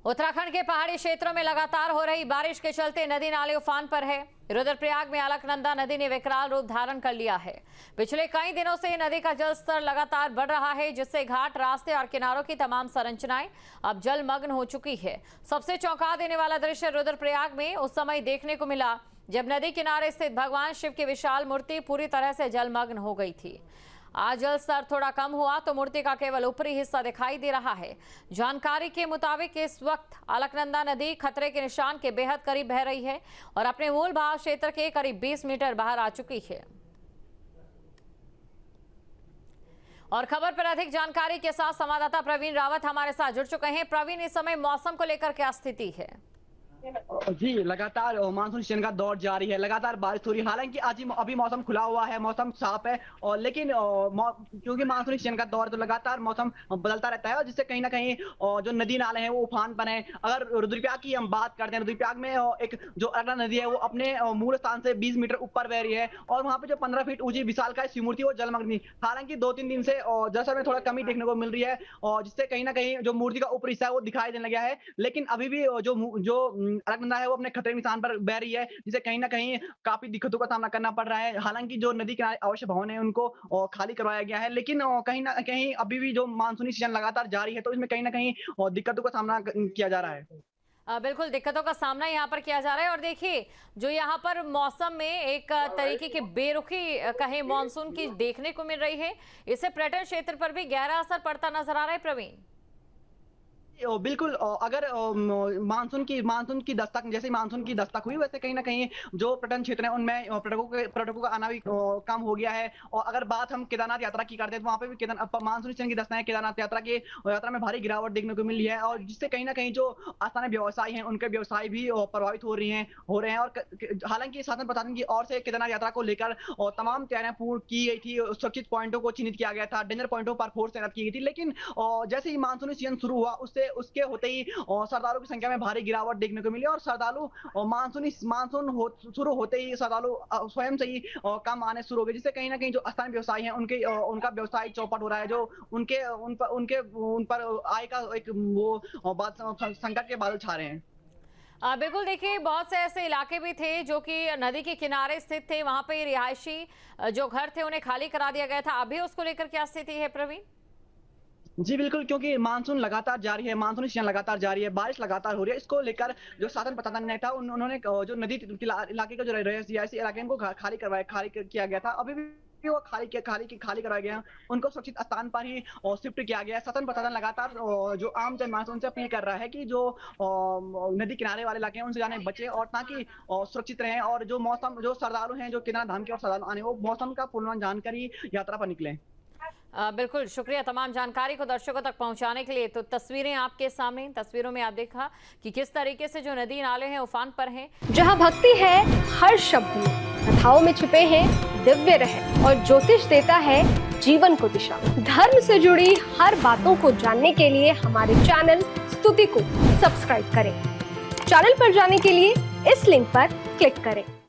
उत्तराखंड के पहाड़ी क्षेत्रों में लगातार हो रही बारिश के चलते नदी नाले उफान पर है। रुद्रप्रयाग में अलकनंदा नदी ने विकराल रूप धारण कर लिया है। पिछले कई दिनों से नदी का जल स्तर लगातार बढ़ रहा है, जिससे घाट, रास्ते और किनारों की तमाम संरचनाएं अब जलमग्न हो चुकी है। सबसे चौंका देने वाला दृश्य रुद्रप्रयाग में उस समय देखने को मिला जब नदी किनारे स्थित भगवान शिव की विशाल मूर्ति पूरी तरह से जलमग्न हो गई थी। आज जल स्तर थोड़ा कम हुआ तो मूर्ति का केवल ऊपरी हिस्सा दिखाई दे रहा है। जानकारी के मुताबिक इस वक्त अलकनंदा नदी खतरे के निशान के बेहद करीब बह रही है और अपने मूल बहाव क्षेत्र के करीब 20 मीटर बाहर आ चुकी है। और खबर पर अधिक जानकारी के साथ संवाददाता प्रवीण रावत हमारे साथ जुड़ चुके हैं। प्रवीण, इस समय मौसम को लेकर क्या स्थिति है? जी, लगातार मानसून सीजन का दौर जारी है। लगातार बारिश हो रही है। हालांकि आज अभी मौसम खुला हुआ है, मौसम साफ है, और लेकिन क्योंकि मानसून सीजन का दौर, तो लगातार मौसम बदलता रहता है, और जिससे कहीं ना कहीं जो नदी नाले हैं वो उफान पर हैं। अगर रुद्रप्रयाग की हम बात करते हैं, रुद्रप्रयाग में एक जो अलकनंदा नदी है वो अपने मूल स्थान से 20 मीटर ऊपर बह रही है, और वहाँ पे जो 15 फीट ऊंची विशालकाय शिव मूर्ति वो जलमग्न थी। हालांकि 2-3 दिन से जलस्तर में थोड़ा कमी देखने को मिल रही है, और जिससे कहीं ना कहीं जो मूर्ति का ऊपरी हिस्सा है वो दिखाई देने लगा है। लेकिन अभी भी जो अलकनंदा है वो अपने खतरे निशान पर बह रही है, जिसे कहीं ना कहीं काफी दिक्कतों का सामना करना पड़ रहा है। हालांकि जो नदी किनारे आवासीय भवन है उनको खाली करवाया गया है, लेकिन कहीं ना कहीं अभी भी जो मानसूनी सीजन लगातार जारी है, तो इसमें कहीं ना कहीं दिक्कतों का सामना किया जा रहा है। बिल्कुल दिक्कतों का सामना यहाँ पर किया जा रहा है। और देखिए, जो यहाँ पर मौसम में एक तरीके की बेरुखी कहे मानसून की देखने को मिल रही है, इससे पर्यटन क्षेत्र पर भी गहरा असर पड़ता नजर आ रहा है। प्रवीण, बिल्कुल, अगर मानसून की दस्तक, जैसे मानसून की दस्तक हुई, वैसे कहीं ना कहीं जो पर्यटन क्षेत्र है उनमें पर्यटकों का आना भी कम हो गया है। और अगर बात हम केदारनाथ यात्रा की करते हैं, तो वहाँ पे भी मानसून सीजन की दस्तक है। केदारनाथ यात्रा में भारी गिरावट देखने को मिली है, और जिससे कहीं ना कहीं जो स्थानीय व्यवसायी हैं उनके व्यवसाय भी प्रभावित हो रहे हैं। और हालांकि शासन प्रशासन की ओर से केदारनाथ यात्रा को लेकर तमाम तैयारियां पूर्ण की गई थी। सुरक्षित पॉइंटों को चिन्हित किया गया था, डेंजर पॉइंटों पर फोर्स तैनात की गई थी। लेकिन जैसे ही मानसूनी सीजन शुरू हुआ, उसके होते ही श्रद्धालुओं की संख्या में भारी गिरावट देखने को मिली, और श्रद्धालु मानसून शुरू होते ही श्रद्धालु स्वयं से ही कम आने शुरू हो गए, जिससे कहीं ना कहीं जो स्थानीय व्यवसायी हैं उनका व्यवसाय चौपट हो रहा है। जो उन पर आय का एक संकट के बादल छा रहे हैं। बिल्कुल, देखिए, बहुत से ऐसे इलाके भी थे जो कि नदी के किनारे स्थित थे, वहां पे रिहायशी जो घर थे उन्हें खाली करा दिया गया था। अभी उसको लेकर क्या स्थिति है प्रवीण? जी बिल्कुल, क्योंकि मानसून लगातार जारी है, मानसूनी सीजन लगातार जारी है, बारिश लगातार हो रही है। इसको लेकर जो शासन प्रशासन ने था, उन्होंने जो नदी इलाके का जो रिहायशी इलाके को खाली किया गया था। अभी भी वो खाली करवाया गया, उनको सुरक्षित स्थान पर ही शिफ्ट किया गया है। शासन प्रशासन लगातार जो आम जनमानस उनसे अपील कर रहा है कि जो नदी किनारे वाले इलाके हैं उनसे जाने बचे, और ताकि सुरक्षित रहें, और जो श्रद्धालु हैं, जो केदारनाथ धाम के और श्रद्धालु आने, वो मौसम का पूर्वानुमान जानकर ही यात्रा पर निकले। बिल्कुल, शुक्रिया तमाम जानकारी को दर्शकों तक पहुंचाने के लिए। तो तस्वीरें आपके सामने, तस्वीरों में आप देखा कि किस तरीके से जो नदी नाले हैं उफान पर हैं। जहां भक्ति है हर शब्द में, कथाओं में छुपे हैं दिव्य रहस्य, और ज्योतिष देता है जीवन को दिशा। धर्म से जुड़ी हर बातों को जानने के लिए हमारे चैनल स्तुति को सब्सक्राइब करें। चैनल पर जाने के लिए इस लिंक पर क्लिक करें।